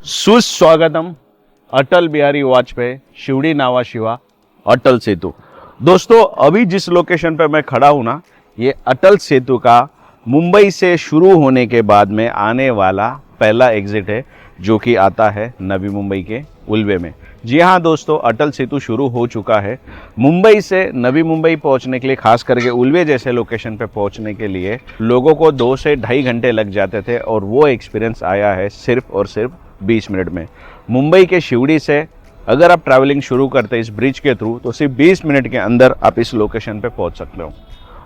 सुस्वागतम अटल बिहारी वाजपेयी शिवड़ी नावा शिवा अटल सेतु। दोस्तों अभी जिस लोकेशन पर मैं खड़ा हूँ ना, ये अटल सेतु का मुंबई से शुरू होने के बाद में आने वाला पहला एग्जिट है, जो कि आता है नवी मुंबई के उल्वे में। जी हाँ दोस्तों, अटल सेतु शुरू हो चुका है। मुंबई से नवी मुंबई पहुंचने के लिए, खास करके उल्वे जैसे लोकेशन पे पहुंचने के लिए लोगों को 2 से ढाई घंटे लग जाते थे, और वो एक्सपीरियंस आया है सिर्फ और सिर्फ 20 मिनट में। मुंबई के शिवड़ी से अगर आप ट्रैवलिंग शुरू करते हैं इस ब्रिज के थ्रू, तो सिर्फ 20 मिनट के अंदर आप इस लोकेशन पे पहुंच सकते हो।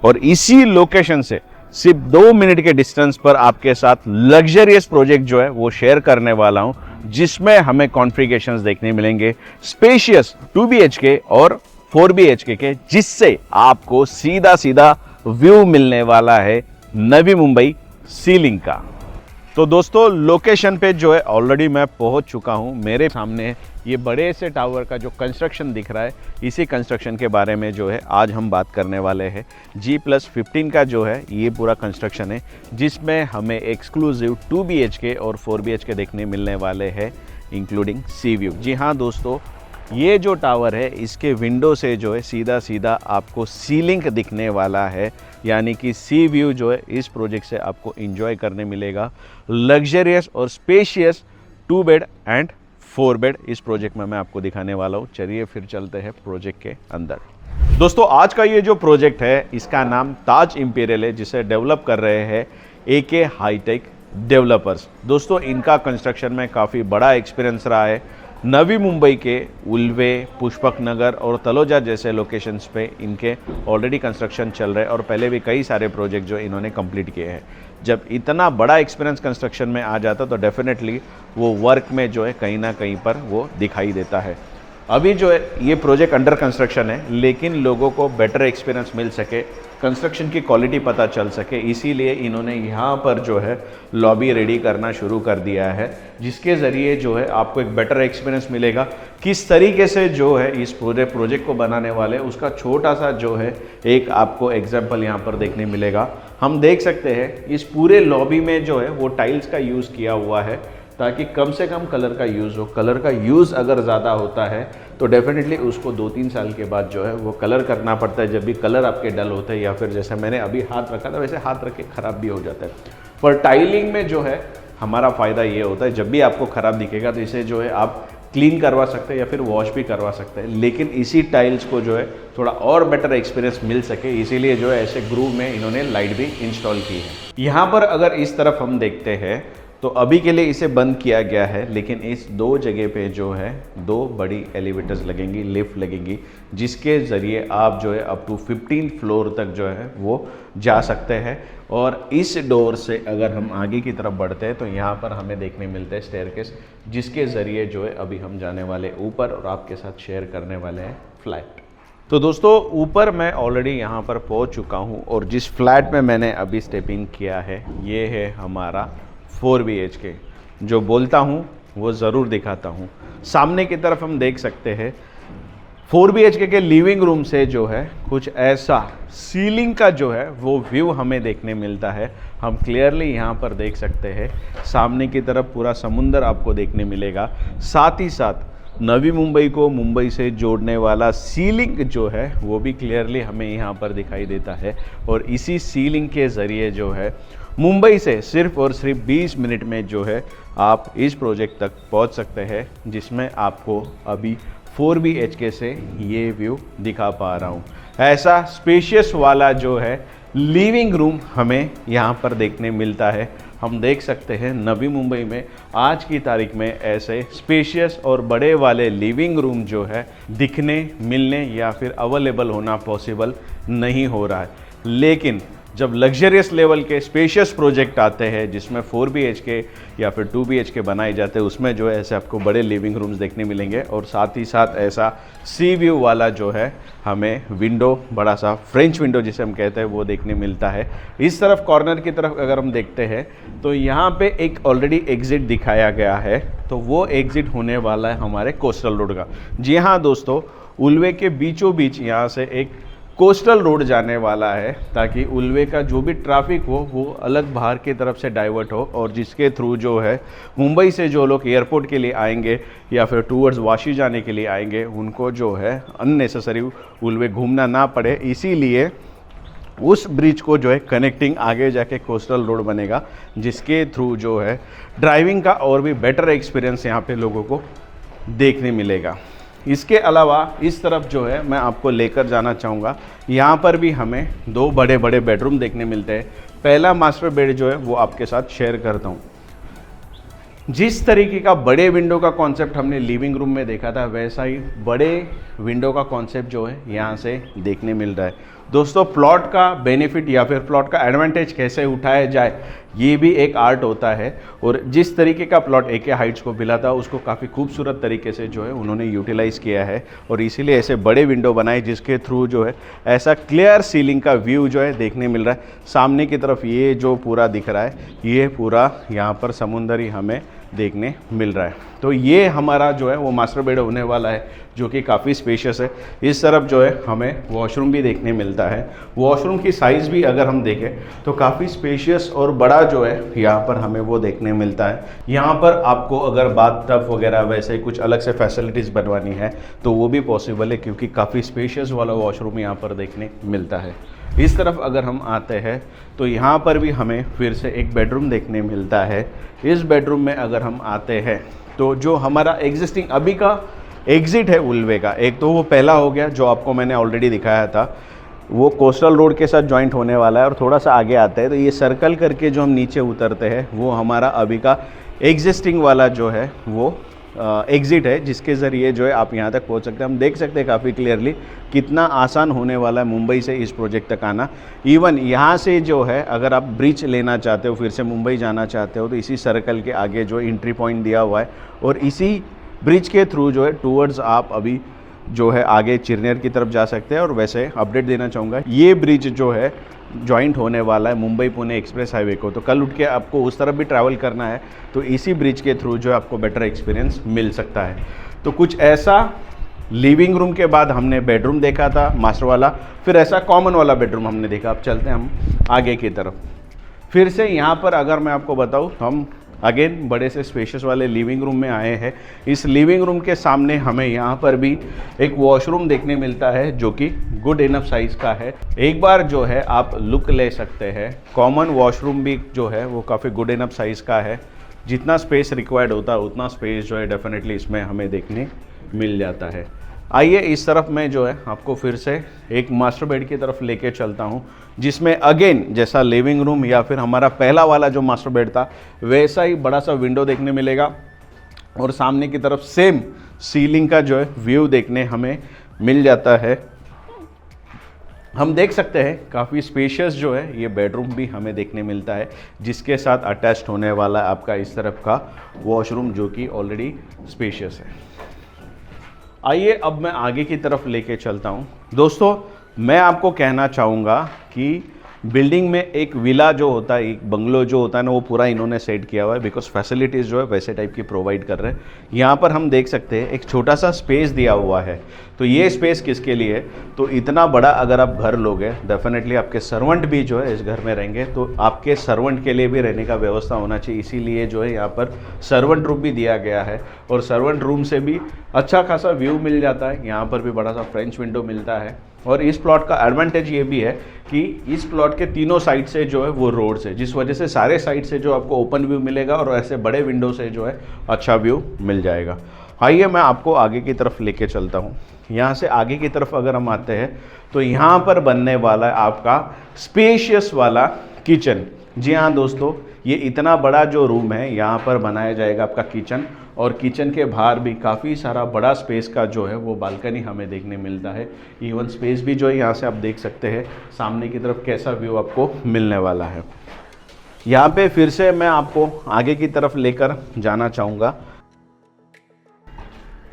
और इसी लोकेशन से सिर्फ 2 मिनट के डिस्टेंस पर आपके साथ लग्जरियस प्रोजेक्ट जो है वो शेयर करने वाला हूं, जिसमें हमें कॉन्फ़िगरेशंस देखने मिलेंगे स्पेशियस 2 BHK और 4 BHK के, जिससे आपको सीधा सीधा व्यू मिलने वाला है नवी मुंबई सी लिंक का। तो दोस्तों लोकेशन पे जो है ऑलरेडी मैं पहुंच चुका हूं। मेरे सामने ये बड़े से टावर का जो कंस्ट्रक्शन दिख रहा है, इसी कंस्ट्रक्शन के बारे में जो है आज हम बात करने वाले हैं। G+15 का जो है ये पूरा कंस्ट्रक्शन है, जिसमें हमें एक्सक्लूसिव 2 BHK और 4 BHK देखने मिलने वाले हैं, इंक्लूडिंग सी व्यू। जी हाँ दोस्तों, ये जो टावर है इसके विंडो से जो है सीधा सीधा आपको सी लिंक दिखने वाला है, यानी कि सी व्यू जो है इस प्रोजेक्ट से आपको एंजॉय करने मिलेगा। लग्जरियस और स्पेशियस 2 बेड एंड 4 बेड इस प्रोजेक्ट में मैं आपको दिखाने वाला हूँ। चलिए फिर चलते हैं प्रोजेक्ट के अंदर। दोस्तों आज का ये जो प्रोजेक्ट है इसका नाम ताज इंपीरियल है, जिसे डेवलप कर रहे हैं AK हाईटेक डेवलपर्स। दोस्तों इनका कंस्ट्रक्शन में काफ़ी बड़ा एक्सपीरियंस रहा है। नवी मुंबई के उल्वे, पुष्पक नगर और तलोजा जैसे लोकेशंस पे इनके ऑलरेडी कंस्ट्रक्शन चल रहे हैं, और पहले भी कई सारे प्रोजेक्ट जो इन्होंने कंप्लीट किए हैं। जब इतना बड़ा एक्सपीरियंस कंस्ट्रक्शन में आ जाता तो डेफिनेटली वो वर्क में जो है कहीं ना कहीं पर वो दिखाई देता है। अभी जो है ये प्रोजेक्ट अंडर कंस्ट्रक्शन है, लेकिन लोगों को बेटर एक्सपीरियंस मिल सके, कंस्ट्रक्शन की क्वालिटी पता चल सके, इसीलिए इन्होंने यहाँ पर जो है लॉबी रेडी करना शुरू कर दिया है, जिसके ज़रिए जो है आपको एक बेटर एक्सपीरियंस मिलेगा। किस तरीके से जो है इस पूरे प्रोजेक्ट को बनाने वाले उसका छोटा सा जो है एक आपको एग्जाम्पल यहाँ पर देखने मिलेगा। हम देख सकते हैं इस पूरे लॉबी में जो है वो टाइल्स का यूज़ किया हुआ है, ताकि कम से कम कलर का यूज़ हो। कलर का यूज़ अगर ज़्यादा होता है तो डेफिनेटली उसको 2-3 साल के बाद जो है वो कलर करना पड़ता है, जब भी कलर आपके डल होते हैं, या फिर जैसे मैंने अभी हाथ रखा था वैसे हाथ रख के ख़राब भी हो जाता है। पर टाइलिंग में जो है हमारा फ़ायदा ये होता है, जब भी आपको ख़राब दिखेगा तो इसे जो है आप क्लीन करवा सकते हैं या फिर वॉश भी करवा सकते हैं, लेकिन इसी टाइल्स को जो है थोड़ा और बेटर एक्सपीरियंस मिल सके, इसीलिए जो है ऐसे ग्रूव में इन्होंने लाइट भी इंस्टॉल की है। यहाँ पर अगर इस तरफ हम देखते हैं तो अभी के लिए इसे बंद किया गया है, लेकिन इस 2 जगह पे जो है 2 बड़ी एलिवेटर्स लगेंगी, लिफ्ट लगेंगी, जिसके ज़रिए आप जो है अप टू 15 फ्लोर तक जो है वो जा सकते हैं। और इस डोर से अगर हम आगे की तरफ बढ़ते हैं तो यहाँ पर हमें देखने मिलते हैं स्टेयरकेस, जिसके ज़रिए जो है अभी हम जाने वाले ऊपर और आपके साथ शेयर करने वाले हैं फ्लैट। तो दोस्तों ऊपर मैं ऑलरेडी यहाँ पर पहुँच चुका हूँ, और जिस फ्लैट में मैंने अभी स्टेप इन किया है ये है हमारा 4 BHK। जो बोलता हूँ वो ज़रूर दिखाता हूँ। सामने की तरफ हम देख सकते हैं 4 BHK के लिविंग रूम से जो है कुछ ऐसा सीलिंग का जो है वो व्यू हमें देखने मिलता है। हम क्लियरली यहाँ पर देख सकते हैं सामने की तरफ पूरा समुंदर आपको देखने मिलेगा, साथ ही साथ नवी मुंबई को मुंबई से जोड़ने वाला सीलिंग जो है वो भी क्लियरली हमें यहाँ पर दिखाई देता है। और इसी सीलिंग के ज़रिए जो है मुंबई से सिर्फ और सिर्फ 20 मिनट में जो है आप इस प्रोजेक्ट तक पहुंच सकते हैं, जिसमें आपको अभी 4 BHK से ये व्यू दिखा पा रहा हूँ। ऐसा स्पेशियस वाला जो है लिविंग रूम हमें यहाँ पर देखने मिलता है। हम देख सकते हैं नवी मुंबई में आज की तारीख में ऐसे स्पेशियस और बड़े वाले लिविंग रूम जो है दिखने, मिलने या फिर अवेलेबल होना पॉसिबल नहीं हो रहा है। लेकिन जब लग्जरियस लेवल के स्पेशियस प्रोजेक्ट आते हैं जिसमें 4 BHK या फिर 2 BHK बनाए जाते हैं, उसमें जो है ऐसे आपको बड़े लिविंग रूम्स देखने मिलेंगे, और साथ ही साथ ऐसा सी व्यू वाला जो है हमें विंडो, बड़ा सा फ्रेंच विंडो जिसे हम कहते हैं, वो देखने मिलता है। इस तरफ कॉर्नर की तरफ अगर हम देखते हैं तो यहाँ पे एक ऑलरेडी एग्जिट दिखाया गया है, तो वो एग्जिट होने वाला है हमारे कोस्टल रोड का। जी हाँ दोस्तों, उल्वे के बीचों बीच यहाँ से एक कोस्टल रोड जाने वाला है, ताकि उल्वे का जो भी ट्रैफिक हो वो अलग बाहर की तरफ से डाइवर्ट हो, और जिसके थ्रू जो है मुंबई से जो लोग एयरपोर्ट के लिए आएंगे या फिर टूवर्ड्स वाशी जाने के लिए आएंगे उनको जो है अननेसेसरी उल्वे घूमना ना पड़े। इसीलिए उस ब्रिज को जो है कनेक्टिंग आगे जाके कोस्टल रोड बनेगा, जिसके थ्रू जो है ड्राइविंग का और भी बेटर एक्सपीरियंस यहाँ पे लोगों को देखने मिलेगा। इसके अलावा इस तरफ जो है मैं आपको लेकर जाना चाहूँगा। यहाँ पर भी हमें 2 बड़े बड़े बेडरूम देखने मिलते हैं। पहला मास्टर बेड जो है वो आपके साथ शेयर करता हूँ। जिस तरीके का बड़े विंडो का कॉन्सेप्ट हमने लिविंग रूम में देखा था, वैसा ही बड़े विंडो का कॉन्सेप्ट जो है यहाँ से देखने मिल रहा है। दोस्तों, प्लॉट का बेनिफिट या फिर प्लॉट का एडवांटेज कैसे उठाया जाए, ये भी एक आर्ट होता है। और जिस तरीके का प्लॉट AK हाइट्स को मिला था उसको काफ़ी खूबसूरत तरीके से जो है उन्होंने यूटिलाइज़ किया है, और इसीलिए ऐसे बड़े विंडो बनाए जिसके थ्रू जो है ऐसा क्लियर सीलिंग का व्यू जो है देखने मिल रहा है। सामने की तरफ ये जो पूरा दिख रहा है, ये पूरा यहाँ पर समुंदर ही हमें देखने मिल रहा है। तो ये हमारा जो है वो मास्टर बेड होने वाला है, जो कि काफ़ी स्पेशियस है। इस तरफ जो है हमें वॉशरूम भी देखने मिलता है। वॉशरूम की साइज़ भी अगर हम देखें तो काफ़ी स्पेशियस और बड़ा जो है यहाँ पर हमें वो देखने मिलता है। यहाँ पर आपको अगर बाथ टब वगैरह वैसे कुछ अलग से फैसिलिटीज़ बनवानी है तो वो भी पॉसिबल है, क्योंकि काफ़ी स्पेशियस वाला वॉशरूम यहाँ पर देखने मिलता है। इस तरफ अगर हम आते हैं तो यहाँ पर भी हमें फिर से एक बेडरूम देखने मिलता है। इस बेडरूम में अगर हम आते हैं तो जो हमारा एग्जिस्टिंग अभी का एग्ज़िट है उल्वे का, एक तो वो पहला हो गया जो आपको मैंने ऑलरेडी दिखाया था, वो कोस्टल रोड के साथ जॉइंट होने वाला है। और थोड़ा सा आगे आता है तो ये सर्कल करके जो हम नीचे उतरते हैं वो हमारा अभी का एग्जिस्टिंग वाला जो है वो एग्ज़िट है, जिसके ज़रिए जो है आप यहाँ तक पहुँच सकते हैं। हम देख सकते हैं काफ़ी क्लियरली कितना आसान होने वाला है मुंबई से इस प्रोजेक्ट तक आना। इवन यहाँ से जो है अगर आप ब्रिज लेना चाहते हो, फिर से मुंबई जाना चाहते हो, तो इसी सर्कल के आगे जो एंट्री पॉइंट दिया हुआ है, और इसी ब्रिज के थ्रू जो है टूवर्ड्स आप अभी जो है आगे चिरनेर की तरफ जा सकते हैं। और वैसे अपडेट देना चाहूँगा, ये ब्रिज जो है जॉइंट होने वाला है मुंबई पुणे एक्सप्रेस हाईवे को, तो कल उठ के आपको उस तरफ भी ट्रैवल करना है तो इसी ब्रिज के थ्रू जो है आपको बेटर एक्सपीरियंस मिल सकता है। तो कुछ ऐसा लिविंग रूम के बाद हमने बेडरूम देखा था मास्टर वाला, फिर ऐसा कॉमन वाला बेडरूम हमने देखा। अब चलते हैं हम आगे की तरफ। फिर से यहाँ पर अगर मैं आपको बताऊँ, हम अगेन बड़े से स्पेशियस वाले लिविंग रूम में आए हैं। इस लिविंग रूम के सामने हमें यहाँ पर भी एक वॉशरूम देखने मिलता है जो कि गुड इनफ साइज़ का है। एक बार जो है आप लुक ले सकते हैं। कॉमन वॉशरूम भी जो है वो काफ़ी गुड इनफ साइज़ का है। जितना स्पेस रिक्वायर्ड होता है उतना स्पेस जो है डेफिनेटली इसमें हमें देखने मिल जाता है। आइए इस तरफ मैं जो है आपको फिर से एक मास्टर बेड की तरफ लेके चलता हूँ, जिसमें अगेन जैसा लिविंग रूम या फिर हमारा पहला वाला जो मास्टर बेड था वैसा ही बड़ा सा विंडो देखने मिलेगा, और सामने की तरफ सेम सीलिंग का जो है व्यू देखने हमें मिल जाता है। हम देख सकते हैं काफ़ी स्पेशियस जो है ये बेडरूम भी हमें देखने मिलता है, जिसके साथ अटैच्ड होने वाला है आपका इस तरफ का वॉशरूम, जो कि ऑलरेडी स्पेशियस है। आइए अब मैं आगे की तरफ लेके चलता हूँ। दोस्तों, मैं आपको कहना चाहूँगा कि बिल्डिंग में एक विला जो होता है, एक बंगलो जो होता है ना, वो पूरा इन्होंने सेट किया हुआ है, बिकॉज फैसिलिटीज़ जो है वैसे टाइप की प्रोवाइड कर रहे हैं। यहाँ पर हम देख सकते हैं एक छोटा सा स्पेस दिया हुआ है। तो ये स्पेस किसके लिए है? तो इतना बड़ा अगर आप घर लोगे, डेफिनेटली आपके सर्वेंट भी जो है इस घर में रहेंगे, तो आपके सर्वेंट के लिए भी रहने का व्यवस्था होना चाहिए। इसीलिए जो है यहाँ पर सर्वेंट रूम भी दिया गया है, और सर्वेंट रूम से भी अच्छा खासा व्यू मिल जाता है। यहाँ पर भी बड़ा सा फ्रेंच विंडो मिलता है। और इस प्लॉट का एडवांटेज ये भी है कि इस प्लॉट के तीनों साइड से जो है वो रोड से, जिस वजह से सारे साइड से जो आपको ओपन व्यू मिलेगा, और ऐसे बड़े विंडो से जो है अच्छा व्यू मिल जाएगा। आइए मैं आपको आगे की तरफ लेके चलता हूँ। यहाँ से आगे की तरफ अगर हम आते हैं तो यहाँ पर बनने वाला है आपका स्पेशियस वाला किचन। जी हाँ दोस्तों, ये इतना बड़ा जो रूम है यहाँ पर बनाया जाएगा आपका किचन, और किचन के बाहर भी काफ़ी सारा बड़ा स्पेस का जो है वो बालकनी हमें देखने मिलता है। इवन स्पेस भी जो है यहाँ से आप देख सकते हैं सामने की तरफ कैसा व्यू आपको मिलने वाला है। यहाँ पे फिर से मैं आपको आगे की तरफ लेकर जाना चाहूँगा।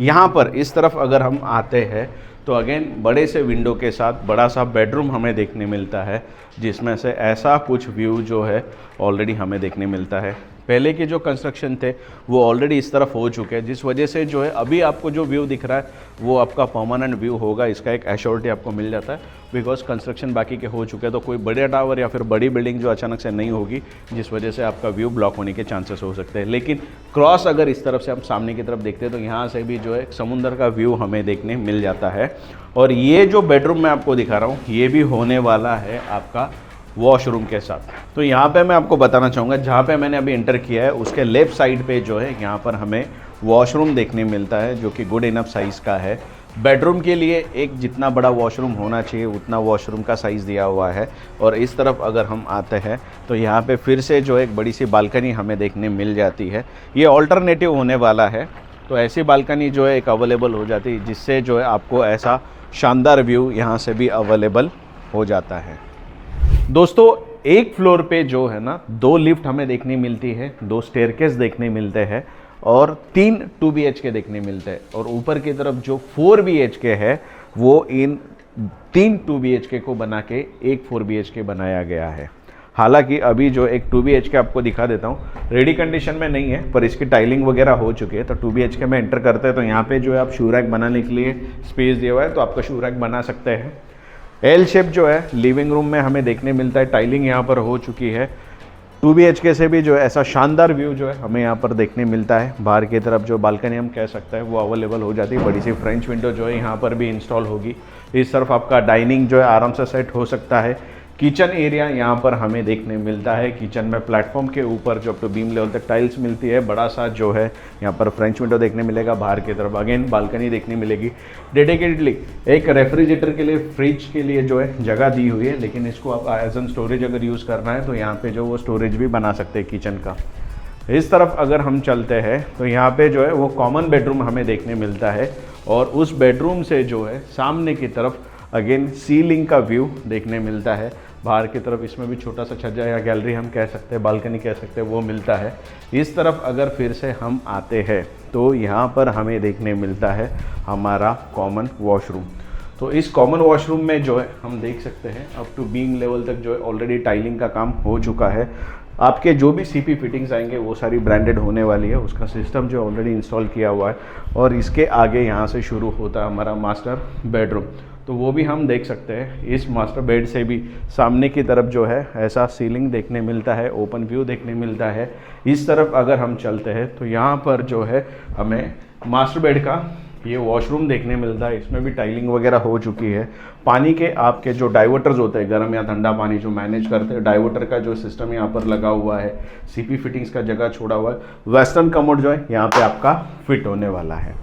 यहाँ पर इस तरफ अगर हम आते हैं तो अगेन बड़े से विंडो के साथ बड़ा सा बेडरूम हमें देखने मिलता है, जिसमें से ऐसा कुछ व्यू जो है ऑलरेडी हमें देखने मिलता है। पहले के जो कंस्ट्रक्शन थे वो ऑलरेडी इस तरफ हो चुके हैं, जिस वजह से जो है अभी आपको जो व्यू दिख रहा है वो आपका परमानेंट व्यू होगा। इसका एक एश्योरिटी आपको मिल जाता है, बिकॉज कंस्ट्रक्शन बाकी के हो चुके हैं, तो कोई बड़े टावर या फिर बड़ी बिल्डिंग जो अचानक से नहीं होगी, जिस वजह से आपका व्यू ब्लॉक होने के चांसेस हो सकते हैं। लेकिन क्रॉस अगर इस तरफ से हम सामने की तरफ देखते हैं तो यहाँ से भी जो है समुद्र का व्यू हमें देखने मिल जाता है। और ये जो बेडरूम मैं आपको दिखा रहा हूँ ये भी होने वाला है आपका वॉशरूम के साथ। तो यहाँ पे मैं आपको बताना चाहूँगा, जहाँ पे मैंने अभी इंटर किया है उसके लेफ्ट साइड पे जो है यहाँ पर हमें वॉशरूम देखने मिलता है, जो कि गुड इनफ साइज़ का है। बेडरूम के लिए एक जितना बड़ा वॉशरूम होना चाहिए उतना वॉशरूम का साइज़ दिया हुआ है। और इस तरफ अगर हम आते हैं तो यहाँ पे फिर से जो एक बड़ी सी बालकनी हमें देखने मिल जाती है। ये ऑल्टरनेटिव होने वाला है, तो ऐसी बालकनी जो है एक अवेलेबल हो जाती है, जिससे जो है आपको ऐसा शानदार व्यू यहाँ से भी अवेलेबल हो जाता है। दोस्तों एक फ्लोर पे जो है ना 2 लिफ्ट हमें देखने मिलती है, 2 स्टेयरकेस देखने मिलते हैं और 3 2 BHK देखने मिलते हैं। और ऊपर की तरफ जो 4 BHK है वो इन 3 2 BHK को बना के एक 4 BHK बनाया गया है। हालांकि अभी जो एक 2 BHK आपको दिखा देता हूँ, रेडी कंडीशन में नहीं है पर इसकी टाइलिंग वगैरह हो चुकी है। तो 2 BHK में एंटर करते हैं तो यहाँ पे जो है आप शू रैक बनाने के लिए स्पेस दिया हुआ है, तो आपका शू रैक बना सकते हैं। एल शेप जो है लिविंग रूम में हमें देखने मिलता है, टाइलिंग यहाँ पर हो चुकी है। 2 BHK से भी जो है ऐसा शानदार व्यू जो है हमें यहाँ पर देखने मिलता है। बाहर की तरफ जो बालकनी हम कह सकते हैं वो अवेलेबल हो जाती है, बड़ी सी फ्रेंच विंडो जो है यहाँ पर भी इंस्टॉल होगी। इस तरफ आपका डाइनिंग जो है आराम से सेट हो सकता है। किचन एरिया यहाँ पर हमें देखने मिलता है। किचन में प्लेटफॉर्म के ऊपर जो अप टू बीम लेवल तक टाइल्स मिलती है, बड़ा सा जो है यहाँ पर फ्रेंच विंडो देखने मिलेगा। बाहर की तरफ अगेन बालकनी देखने मिलेगी। डेडिकेटेडली एक रेफ्रिजरेटर के लिए, फ्रिज के लिए जो है जगह दी हुई है, लेकिन इसको आप एज एन स्टोरेज अगर यूज़ करना है तो यहाँ पे जो वो स्टोरेज भी बना सकते हैं किचन का। इस तरफ अगर हम चलते हैं तो यहाँ पे जो है वो कॉमन बेडरूम हमें देखने मिलता है। और उस बेडरूम से जो है सामने की तरफ अगेन सीलिंग का व्यू देखने मिलता है। बाहर की तरफ इसमें भी छोटा सा छज्जा या गैलरी हम कह सकते हैं, बालकनी कह सकते हैं, वो मिलता है। इस तरफ अगर फिर से हम आते हैं तो यहाँ पर हमें देखने मिलता है हमारा कॉमन वॉशरूम। तो इस कॉमन वॉशरूम में जो है हम देख सकते हैं अप टू बीम लेवल तक जो है ऑलरेडी टाइलिंग का काम हो चुका है। आपके जो भी सीपी फिटिंग्स आएंगे वो सारी ब्रांडेड होने वाली है, उसका सिस्टम जो ऑलरेडी इंस्टॉल किया हुआ है। और इसके आगे यहाँ से शुरू होता है हमारा मास्टर बेडरूम, तो वो भी हम देख सकते हैं। इस मास्टर बेड से भी सामने की तरफ जो है ऐसा सीलिंग देखने मिलता है, ओपन व्यू देखने मिलता है। इस तरफ अगर हम चलते हैं तो यहाँ पर जो है हमें मास्टर बेड का ये वॉशरूम देखने मिलता है। इसमें भी टाइलिंग वगैरह हो चुकी है। पानी के आपके जो डाइवर्टर्स होते हैं, गर्म या ठंडा पानी जो मैनेज करते हैं, डाइवर्टर का जो सिस्टम यहाँ पर लगा हुआ है। सीपी फिटिंग्स का जगह छोड़ा हुआ है। वेस्टर्न कमोड जो है यहाँ पे आपका फिट होने वाला है।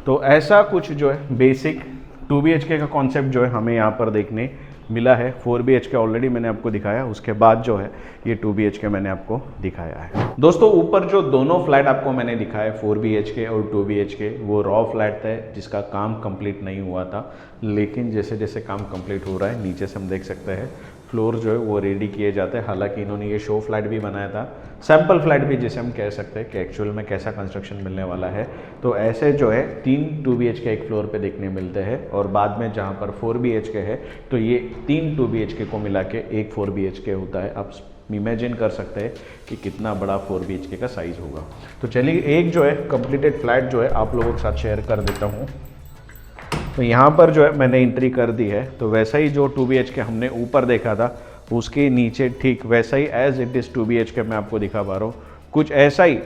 तो ऐसा कुछ जो है बेसिक 2 BHK का कॉन्सेप्ट जो है हमें यहाँ पर देखने मिला है। 4 BHK ऑलरेडी मैंने आपको दिखाया, उसके बाद जो है ये 2 BHK मैंने आपको दिखाया है। दोस्तों ऊपर जो दोनों फ्लैट आपको मैंने दिखाया 4 BHK और 2 BHK, वो रॉ फ्लैट थे जिसका काम कंप्लीट नहीं हुआ था। लेकिन जैसे जैसे काम कंप्लीट हो रहा है नीचे से हम देख सकते हैं फ्लोर जो है वो रेडी किए जाते हैं। हालांकि इन्होंने ये शो फ्लैट भी बनाया था, सैम्पल फ्लैट भी जिसे हम कह सकते हैं कि एक्चुअल में कैसा कंस्ट्रक्शन मिलने वाला है। तो ऐसे जो है 3 2 BHK एक फ्लोर पे देखने मिलते हैं। और बाद में जहाँ पर 4 BHK है तो ये 3 2 BHK को मिला के एक 4 BHK होता है। आप इमेजिन कर सकते हैं कि कितना बड़ा 4 BHK का साइज़ होगा। तो चलिए एक जो है कंप्लीटेड फ्लैट जो है आप लोगों के साथ शेयर कर देता हूँ। तो यहाँ पर जो है मैंने एंट्री कर दी है। तो वैसा ही जो 2 BHK हमने ऊपर देखा था उसके नीचे ठीक वैसा ही एज इट इज़ 2 BHK मैं आपको दिखा पा रहा हूँ। कुछ ऐसा ही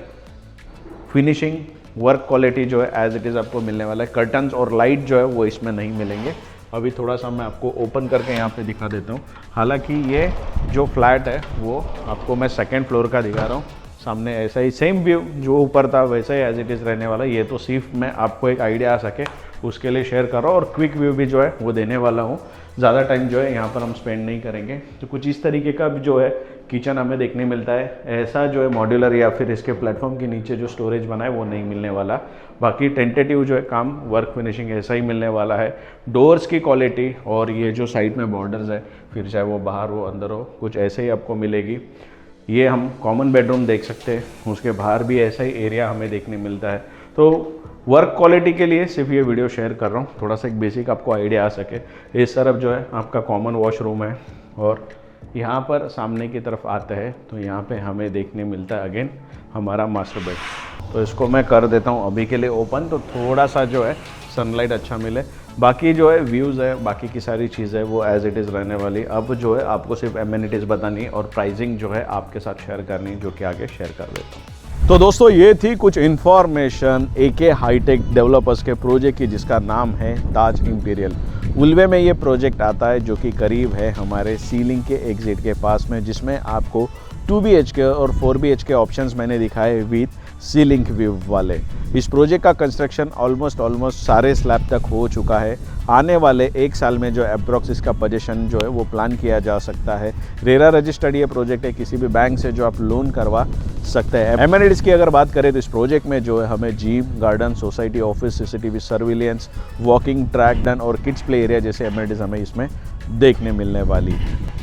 फिनिशिंग वर्क क्वालिटी जो है एज इट इज़ आपको मिलने वाला है। कर्टन्स और लाइट जो है वो इसमें नहीं मिलेंगे। अभी थोड़ा सा मैं आपको ओपन करके यहाँ पे दिखा देता हूँ। हालांकि ये जो फ्लैट है वो आपको मैं 2nd फ्लोर का दिखा रहा हूँ। सामने ऐसा ही सेम व्यू जो ऊपर था वैसा ही एज इट इज़ रहने वाला। ये तो सिर्फ मैं आपको एक आइडिया आ सके उसके लिए शेयर कर रहा हूँ और क्विक व्यू भी जो है वो देने वाला हूँ। ज़्यादा टाइम जो है यहाँ पर हम स्पेंड नहीं करेंगे। तो कुछ इस तरीके का भी जो है किचन हमें देखने मिलता है। ऐसा जो है मॉड्यूलर या फिर इसके प्लेटफॉर्म के नीचे जो स्टोरेज बना है वो नहीं मिलने वाला। बाकी टेंटेटिव जो है काम वर्क फिनिशिंग ऐसा ही मिलने वाला है। डोर्स की क्वालिटी और ये जो साइड में बॉर्डर्स है, फिर चाहे वो बाहर हो अंदर हो, कुछ ऐसे ही आपको मिलेगी। ये हम कॉमन बेडरूम देख सकते हैं, उसके बाहर भी ऐसा ही एरिया हमें देखने मिलता है। तो वर्क क्वालिटी के लिए सिर्फ ये वीडियो शेयर कर रहा हूँ, थोड़ा सा एक बेसिक आपको आइडिया आ सके। इस तरफ जो है आपका कॉमन वॉशरूम है और यहाँ पर सामने की तरफ आते हैं तो यहाँ पे हमें देखने मिलता है अगेन हमारा मास्टर बेड। तो इसको मैं कर देता हूँ अभी के लिए ओपन, तो थोड़ा सा जो है सनलाइट अच्छा मिले। बाकी जो है व्यूज़ है, बाकी की सारी चीज़ें वो एज़ इट इज़ रहने वाली। अब जो है आपको सिर्फ एमिनिटीज़ बतानी और प्राइसिंग जो है आपके साथ शेयर करनी, जो कि आगे शेयर कर देता हूँ। तो दोस्तों ये थी कुछ इन्फॉर्मेशन एके हाईटेक डेवलपर्स के प्रोजेक्ट की, जिसका नाम है ताज इंपीरियल। उल्वे में ये प्रोजेक्ट आता है जो कि करीब है हमारे सी लिंक के एग्जिट के पास में, जिसमें आपको 2 BHK और 4 BHK ऑप्शंस मैंने दिखाए विद सी लिंक व्यू वाले। इस प्रोजेक्ट का कंस्ट्रक्शन ऑलमोस्ट सारे स्लैब तक हो चुका है। आने वाले 1 साल में जो अप्रॉक्स इसका पोजीशन जो है वो प्लान किया जा सकता है। रेरा रजिस्टर्ड ये प्रोजेक्ट है, किसी भी बैंक से जो आप लोन करवा सकते हैं। एमिनिटीज़ की अगर बात करें तो इस प्रोजेक्ट में जो है हमें gym, garden, society, office, CCTV surveillance, walking track done और किड्स प्ले एरिया जैसे एमिनिटीज़ हमें इसमें देखने मिलने वाली।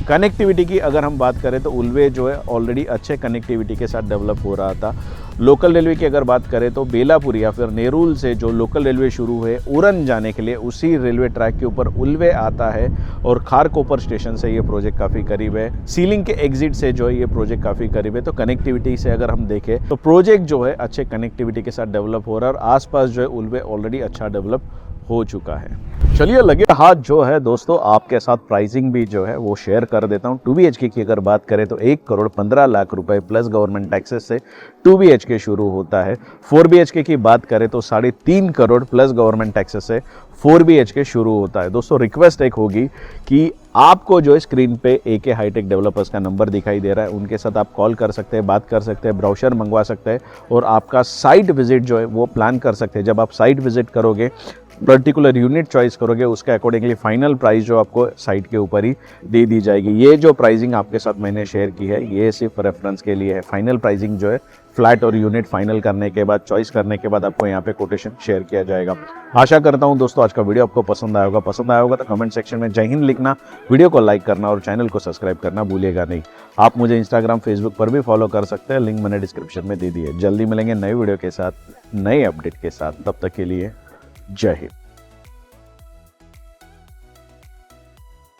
कनेक्टिविटी की अगर हम बात करें तो उल्वे जो है ऑलरेडी अच्छे कनेक्टिविटी के साथ डेवलप हो रहा था। लोकल रेलवे की अगर बात करें तो बेलापुर या फिर नेरुल से जो लोकल रेलवे शुरू है उरन जाने के लिए, उसी रेलवे ट्रैक के ऊपर उल्वे आता है और खारकोपर स्टेशन से ये प्रोजेक्ट काफ़ी करीब है। सीलिंग के एग्जिट से जो है ये प्रोजेक्ट काफ़ी करीब है। तो कनेक्टिविटी से अगर हम देखें तो प्रोजेक्ट जो है अच्छे कनेक्टिविटी के साथ डेवलप हो रहा है और आसपास जो है उल्वे ऑलरेडी अच्छा डेवलप हो चुका है। चलिए लगे हाथ जो है दोस्तों आपके साथ प्राइसिंग भी जो है वो शेयर कर देता हूँ। 2 BHK की अगर बात करें तो 1,15,00,000 रुपए प्लस गवर्नमेंट टैक्सेस से 2 BHK शुरू होता है। 4 BHK की बात करें तो 3.5 करोड़ प्लस गवर्नमेंट टैक्सेस से 4 BHK शुरू होता है। दोस्तों रिक्वेस्ट एक होगी कि आपको जो स्क्रीन पे एके हाईटेक डेवलपर्स का नंबर दिखाई दे रहा है, उनके साथ आप कॉल कर सकते हैं, बात कर सकते हैं, ब्राउचर मंगवा सकते हैं और आपका साइट विजिट जो है वो प्लान कर सकते हैं। जब आप साइट विजिट करोगे, पर्टिकुलर यूनिट चॉइस करोगे, उसके अकॉर्डिंगली फाइनल प्राइस जो आपको साइट के ऊपर ही दे दी जाएगी। ये जो प्राइसिंग आपके साथ मैंने शेयर की है ये सिर्फ रेफरेंस के लिए है। फाइनल प्राइसिंग जो है फ्लैट और यूनिट फाइनल करने के बाद, चॉइस करने के बाद आपको यहाँ पे कोटेशन शेयर किया जाएगा। आशा करता हूँ दोस्तों आज का वीडियो आपको पसंद आया होगा। पसंद आया होगा तो कमेंट सेक्शन में जय हिंद लिखना, वीडियो को लाइक करना और चैनल को सब्सक्राइब करना भूलिएगा नहीं। आप मुझे इंस्टाग्राम, फेसबुक पर भी फॉलो कर सकते हैं, लिंक मैंने डिस्क्रिप्शन में दे दी है। जल्दी मिलेंगे नए वीडियो के साथ, नए अपडेट के साथ। तब तक के लिए जय हिंद।